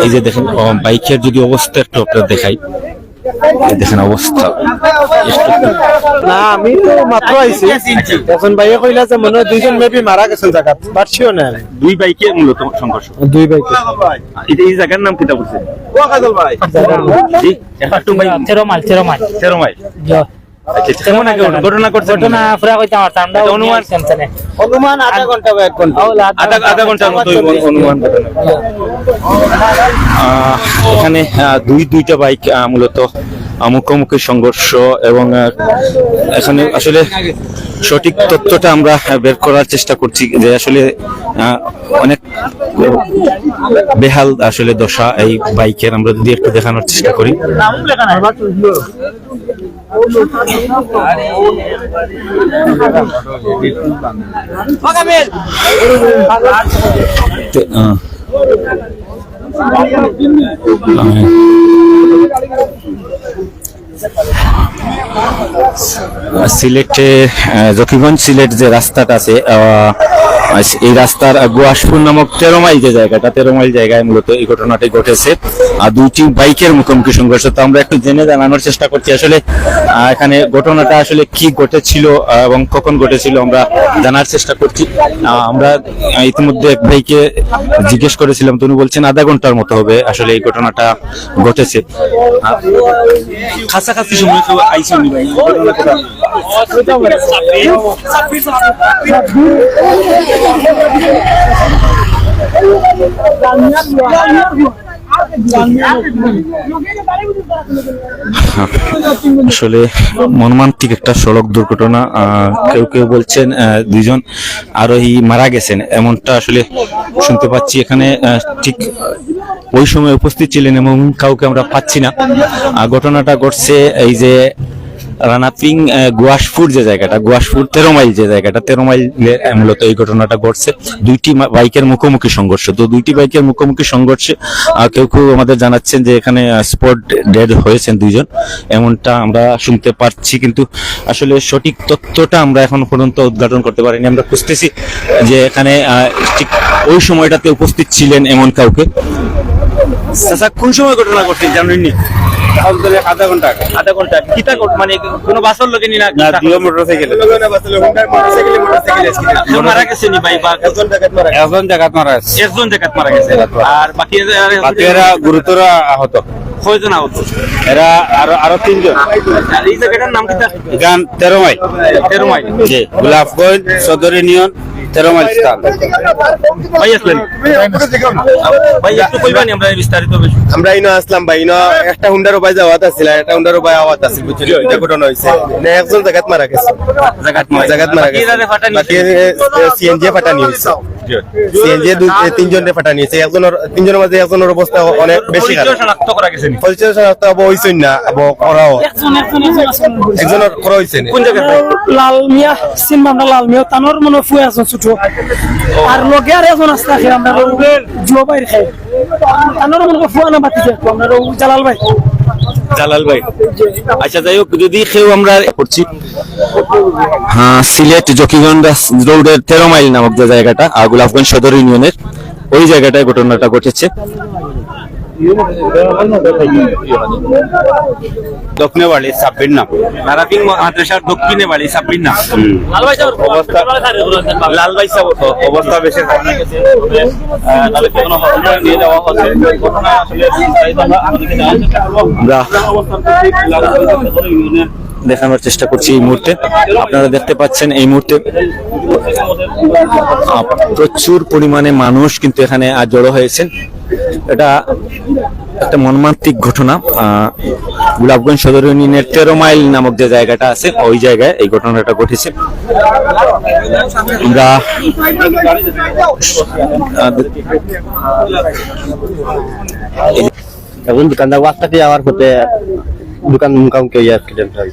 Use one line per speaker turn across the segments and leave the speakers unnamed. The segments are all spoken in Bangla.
এই যে দেখেন বাইকের যদি অবস্থা একটু আপনার দেখাই, দেখেন অবস্থা।
না আমি তো মাত্র আইছি, এখন ভাইয়া কইলা যে মনে হয় দুইজন মেবি মারা গেছেন জায়গা, পারছিও না।
দুই বাইকে মূলত সংঘর্ষ,
দুই বাইকে।
এই জায়গার নাম কিটা বলছে? তেরোমাইল। কেমন আগে ঘটনা করছে?
অনুমান আধা ঘন্টা বা 1 ঘন্টা,
আধা ঘন্টার মতো অনুমান। এখানে দুইটা বাইক মূলত মুখোমুখি সংঘর্ষ, এবং এখানে আসলে সঠিক তথ্যটা আমরা বের করার চেষ্টা করছি যে আসলে অনেক বেহাল আসলে দশা এই বাইকের। আমরা যদি একটু দেখানোর চেষ্টা করি। সিলেটে জকিগঞ্জ সিলেট যে রাস্তাটা আছে, এই রাস্তার গুয়াসপুর নামক 13 মাইল যে জায়গাটা, 13 মাইল জায়গায় মূলত এই ঘটনাটি ঘটেছে। আর দুইটি বাইকের মুখোমুখি সংঘর্ষ। তো আমরা একটু জেনে জানানোর চেষ্টা করছি আসলে এখানে ঘটনাটা আসলে কি ঘটেছিল এবং কখন ঘটেছিল আমরা জানার চেষ্টা করছি। আমরা ইতিমধ্যে এক ভাইকে জিজ্ঞেস করেছিলাম, তিনি বলছেন আধা ঘন্টার মতো হবে আসলে এই ঘটনাটা ঘটেছে। কাছাকাছি সময় তো আইসনি ভাই, আসলে মর্মান্তিক একটা সড়ক দুর্ঘটনা। কেউ কেউ বলছেন দুইজন আরোহী মারা গেছেন, এমনটা আসলে শুনতে পাচ্ছি। এখানে ঠিক ওই সময় উপস্থিত ছিলেন এবং কাউকে আমরা পাচ্ছি না। ঘটনাটা ঘটছে এই যে রানাপিং গুয়াসপুর যে জায়গাটা, গুয়াসপুর 13 মাইল যে জায়গাটা, 13 মাইল মূলত এই ঘটনাটা ঘটছে। দুইটি বাইকের মুখোমুখি সংঘর্ষ। তো দুইটি বাইকের মুখোমুখি সংঘর্ষে কেউ কেউ আমাদের জানাচ্ছেন যে এখানে স্পট ডেড হয়েছেন দুইজন, এমনটা আমরা শুনতে পাচ্ছি। কিন্তু আসলে সঠিক তথ্যটা আমরা এখন পর্যন্ত উদ্ঘাটন করতে পারিনি। আমরা খুঁজতেছি যে এখানে ঠিক ওই সময়টাতে উপস্থিত ছিলেন এমন কাউকে। আচ্ছা, কোন সময় ঘটনা ঘটছে জানেননি?
আধা ঘন্টা।
আধা ঘন্টা কিতা মানে কোনো বাসর লোকে নি না,
মোটরসাইকেল
মারা গেছে নি ভাই? বা
একজন জায়গাত মারা গেছে।
একজন জায়গাত মারা গেছে, আর বাকি
এরা গুরুতর আহত।
কয়জন আহত?
এরা আরো 3 জন।
আর এই জায়গাটার নাম কিতা?
গান 13 মাইল।
13 মাইল
জি, গোলাপগঞ্জ সদর ইউনিয়ন 13 মাইল স্থান।
ভাই আসলেন ভাই, একটু কইবানি আমরা বিস্তারিত বেশি।
আমরা ইনো আসলাম ভাই, ইনো একটা হুন্ডারও বাই যাওয়াত আছিল, একটা হুন্ডারও বাই আওয়াত আছিল, বুঝলি? এটা ঘটনা হইছে না, একজন জায়গাত মারা গেছে, জায়গাত মারা গেছে। বাকি সিএনজি ফাটানি হইছে, সিএনজি 2-3 জনের ফাটানি হইছে। তিনজনের মাঝে একজনের অবস্থা অনেক বেশি খারাপ।
শনাক্ত করা গেছে নি?
পরিচয় শনাক্ত হইছে না, করাও একজনের করা হইছে না।
কোন জায়গায়?
লাল মিয়া সিনেমা, আমরা লাল মিয়া তানোর মনে ফুয়ে আছো ছোট, আর লগে আর একজন আসতে আছে আমরা জুয়া বাইর খাই, তানোর মনে ফুয়া না বাতি দেখো আমরা জালাল ভাই।
জালাল ভাই, আচ্ছা যাই হোক, যদি কেউ আমরা করছি সিলেট জকিগঞ্জ রোডের 13 মাইল নামক যে জায়গাটা, গোলাপগঞ্জ সদর ইউনিয়নের ওই জায়গাটায় ঘটনাটা ঘটেছে।
দক্ষিণে বাড়ি সাব্বির নাম,
নারাপিং মাদ্রাসার দক্ষিণে বাড়ি সাব্বির নাম।
লাল ভাই সাহেব অবস্থা বেশি
দেখানোর চেষ্টা করছি এই মুহূর্তে। আপনারা দেখতে পাচ্ছেন এই মুহূর্তে প্রচুর পরিমাণে মানুষ কিন্তু এখানে জড়ো হয়েছেন। এটা একটা মর্মান্তিক ঘটনা। গোলাপগঞ্জ সদর ইউনিয়নের 13 মাইল নামক যে জায়গাটা আছে, ওই জায়গায় এই ঘটনাটা ঘটেছে। আমরা
এখন দোকানদার ওয়াস্তাতে যাওয়ার পথে দোকান মুখোমুখি অ্যাক্সিডেন্ট হয়।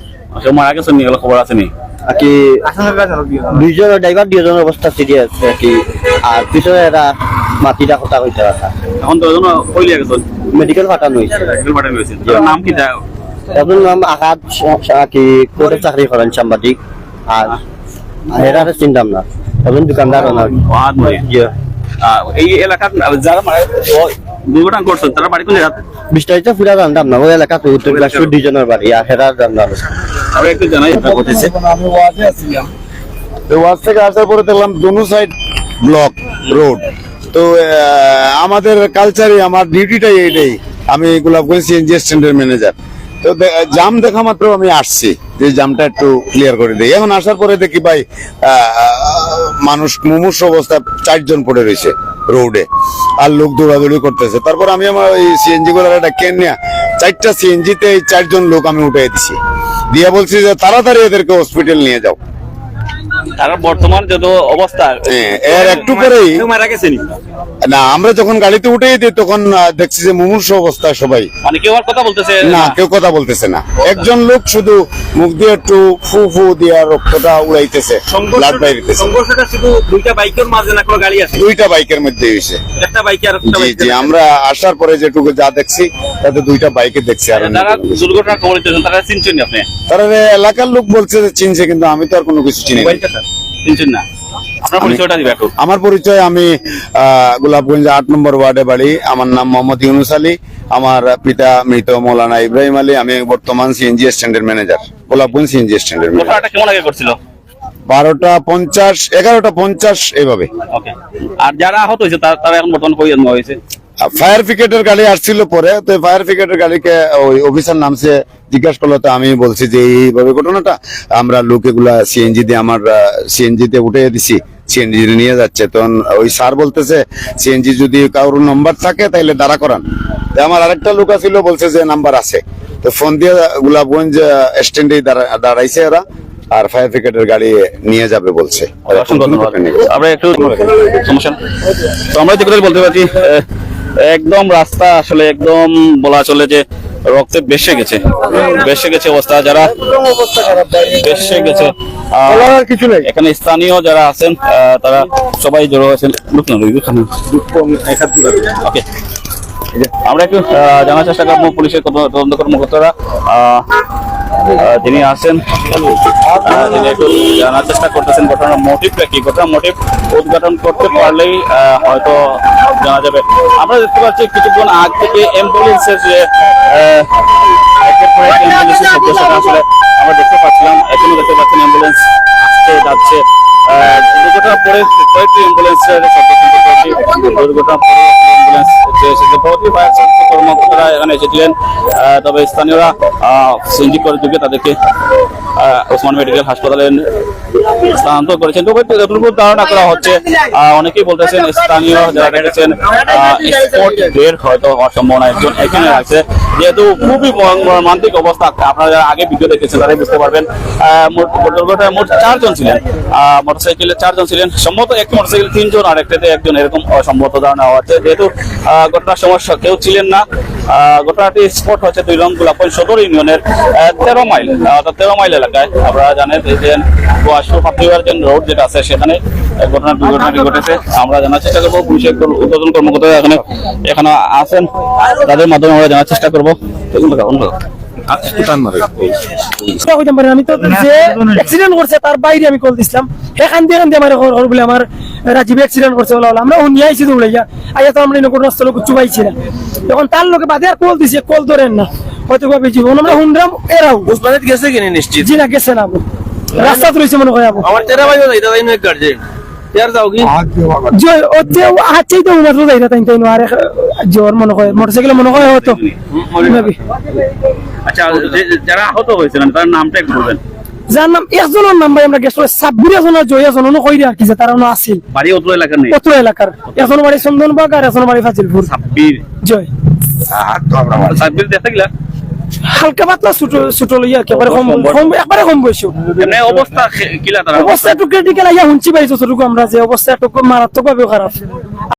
মারা গেছেন নি? খবর আছে নি?
কি দুইজন ড্রাইভার, দুজনের অবস্থা সিরিয়াস কি, আর পিছনে এরা মাটিটা কথা হইতে পারে।
এখন তো কইলিয়া গেছেন,
মেডিকেল পাঠানো হয়েছে।
নাম কি?
এখন নাম আকাশ, কি কোর্টে চাকরি করেন সাংবাদিক, আর এরা চিন্তাম না, এখন দোকানদার।
এই এলাকার যারা দুর্ঘটনা করছেন তারা বাড়ি কোন জায়গা?
বিস্তারিত পুরা জানতাম না, ওই এলাকা তো উত্তর দিনাজপুর ডিভিশনের বাড়ি হেরার জানতাম।
আমরা একটু জানাই ঘটেছে।
আমি ওয়াজে আসছিলাম, তো ওয়াজ থেকে আসার পরে দেখলাম দোনো সাইড ব্লক রোড। তো আমাদের কালচারে আমার ডিউটিটাই এইটাই, আমি গোলাপগঞ্জ সিএনজি স্ট্যান্ডের ম্যানেজার। তো জাম দেখা মাত্র আমি আসছি যে জামটা একটু ক্লিয়ার করে দিই। এখন আসার পরে দেখি ভাই মানুষ মুমূর্ষ অবস্থা 4 জন পড়ে রয়েছে রোডে, আর লোক দৌড়াদৌড়ি করতেছে। তারপর আমি আমার ওই সিএনজি গুলার একটা ক্যান নিয়ে 4টা সিএনজিতে এই 4 জন লোক আমি উঠে দিচ্ছি, দিয়ে বলছি যে তাড়াতাড়ি এদেরকে হসপিটাল নিয়ে যাও।
তারা বর্তমান যত অবস্থা
এর একটু পরেই
মারা গেছে নি?
না, আমরা যখন গাড়িতে উঠে দিই তখন দেখছি যে মুমূর্ষ অবস্থা সবাই,
মানে কেউ আর কথা বলতেছে
না কেউ কথা বলতেছে না। একজন লোক শুধু মুখ দিয়ে একটু ফু ফু দিয়ে রক্তটা উড়াইতেছে, ব্লাড বাইরিতেছে।
সংঘর্ষটা শুধু দুইটা বাইকের মাঝে না কোনো গাড়ি আছে?
2টা বাইকের মধ্যে হয়েছে।
একটা বাইকে আর একটা
জি
বাইক।
জি, আমরা আসার পরে যেটুকু যা দেখছি তাতে 2টা বাইকে দেখছি। আর
যারা দুর্ঘটনার খবর দিতেছেন তারা চিনছেন আপনি?
তারা এলাকার লোক বলছে যে চিনছে, কিন্তু আমি তো আর কোনো কিছু চিনি না।
চিনছেন না? আপনার পরিচয়টা দিবেন একটু।
আমার পরিচয়, আমি গোলাপগঞ্জ 8 নম্বর ওয়ার্ডে বাড়ি। আমার নাম মোহাম্মদ ইউনুস আলী, আমার পিতা মৃত মৌলানা ইব্রাহিম আলী। আমি বর্তমান সিএনজি স্ট্যান্ডের ম্যানেজার, গোলাপগঞ্জ সিএনজি স্ট্যান্ডের ম্যানেজার।
ঘটনাটা কেমন আগে করছিল?
12:50 11:50 এইভাবে।
ওকে। আর যারা আহত হয়েছে তারা এখন বর্তমানে কই হয়েছে?
ফায়ার ব্রিগেডের গাড়ি আসছিল পরে, তো ফায়ার ব্রিগেডের গাড়িকে ওই অফিসার নামছে, জিজ্ঞাসা করলো, তো আমি বলছি যে এইভাবে ঘটনাটা, আমরা লোক এগুলা সিএনজি দিয়ে আমার সিএনজিতে উঠে দিছি, সিএনজি নিয়ে যাচ্ছে। তখন ওই স্যার বলতেছে সিএনজি যদি কারোর নাম্বার থাকে তাহলে দাঁড়া করান। তো আমার আরেকটা লোক ছিল, বলছে যে নাম্বার আছে, তো ফোন দিয়ে গোলাপগঞ্জ স্ট্যান্ডে দাঁড়াইছে ওরা, আর ফায়ার ব্রিগেডের গাড়ি নিয়ে যাবে বলছে।
আমরা একটু সমস্যা, তো আমরা যেগুলো বলতে পারছি একদম রাস্তা আসলে একদম বলা চলে যে রক্তে বেশে গেছে অবস্থা, যারা বেশে গেছে।
কিছু নেই
এখানে স্থানীয় যারা আছেন তারা সবাই জড়ো হয়েছেন। ওকে, আমরা একটু জানার চেষ্টা করবো পুলিশের তদন্ত কর্মকর্তারা যিনি আছেন, তিনি একটু জানার চেষ্টা করতেছেন ঘটনার মোটিভটা কি। ঘটনার মোটিভ উদ্ঘাটন করতে পারলেই হয়তো জানা যাবে। আমরা দেখতে পাচ্ছি কিছুক্ষণ আগ থেকে অ্যাম্বুলেন্সের যে অ্যাম্বুলেন্সের শব্দ সেটা আসলে আমরা দেখতে পাচ্ছিলাম, এখনো দেখতে পাচ্ছেন অ্যাম্বুলেন্স আসতে যাচ্ছে। দুর্ঘটনা পরে কয়েকটি অ্যাম্বুলেন্সের শব্দ শুনতে পেয়েছি। দুর্ঘটনা পরে অ্যাম্বুলেন্স কর্মকর্তারা এখানে এসেছিলেন, তবে স্থানীয়রা সিএনজি করে ঢুকে তাদেরকে ওসমান মেডিকেল হাসপাতালে স্থানান্তর করেছেন। তবে যতটুকু ধারণা করা হচ্ছে, অনেকেই বলতেছেন স্থানীয় যারা দেখেছেন বের হয়তো হওয়ার সম্ভাবনা একজন এখানে আছে, যেহেতু খুবই মর্মান্তিক অবস্থা। আপনারা যারা আগে ভিডিও দেখেছেন তারাই বুঝতে পারবেন। দুর্ঘটনায় মোট 4 জন ছিলেন, মোটরসাইকেলে 4 জন ছিলেন, সম্ভবত একটি মোটরসাইকেল 3 জন আর একটাতে 1 জন, এরকম সম্ভবত ধারণা হচ্ছে। যেহেতু ঘটনার সমস্যা কেউ ছিলেন না। ঘটনাটি স্পট হচ্ছে 2 নং গোলাপগঞ্জ সদর ইউনিয়নের 13 মাইল এলাকায়। আপনারা জানেন যে রোড যেটা আছে সেখানে দুর্ঘটনাটি ঘটেছে। আমরা জানার চেষ্টা করবো পুলিশের উদ্বোধন কর্মকর্তারা এখানে আছেন, তাদের মাধ্যমে আমরা জানার চেষ্টা করবো।
আমি তো যে অ্যাক্সিডেন্ট করছে তার বাইরে আমি কল দিছিলাম, এখান দিয়ে আমার বলে আমার রাজীব অ্যাক্সিডেন্ট করছে বলে আমরা নিয়ে আইছি দৌড়াইয়া আইয়া, তো আমরা ঘটনাস্থলে কিছু পাইছি না। তখন তার লোকে বাদে আর কল দিছে, কল ধরেন না হয়তো ভাবে জীবন আমরা হুন্ড্রাম এরাও
গেছে কিনে নিশ্চিত
জি না গেছে না, রাস্তা তো রয়েছে মনে হয়
আমার 13 বাজে যাইতে যাই না গার্জেন यार जाओगी
जो ओते आछई तो उमर রোজ আইরা তাই তাই আর জোর মনে হয় মোটরসাইকেল মনে হয় হতো।
আচ্ছা, যারা আহত হয়েছিলেন তার নামটা একটু বলবেন।
যার নাম একজনের নাম ভাই আমরা গেছিল, 26 জন আর জয়া জন কই আর কি যে তারা আছিল
বাড়ি অত্র এলাকার নেই,
অত্র এলাকার। এখন বাড়ি চন্দনবাগ আর এখন বাড়ি ফাজিলপুর।
26
জয়
সাব্বির দেখতে গেলা
হালকা পাতলা ছোট লইয়া একেবারে কম একবারে কম বয়স।
এমনি অবস্থা কিলা তার
অবস্থা একটু ক্রিটিক্যাল আইয়া শুনছি পাইছো, আমরা যে অবস্থা একটু মারাত্মক ভাবে খারাপ।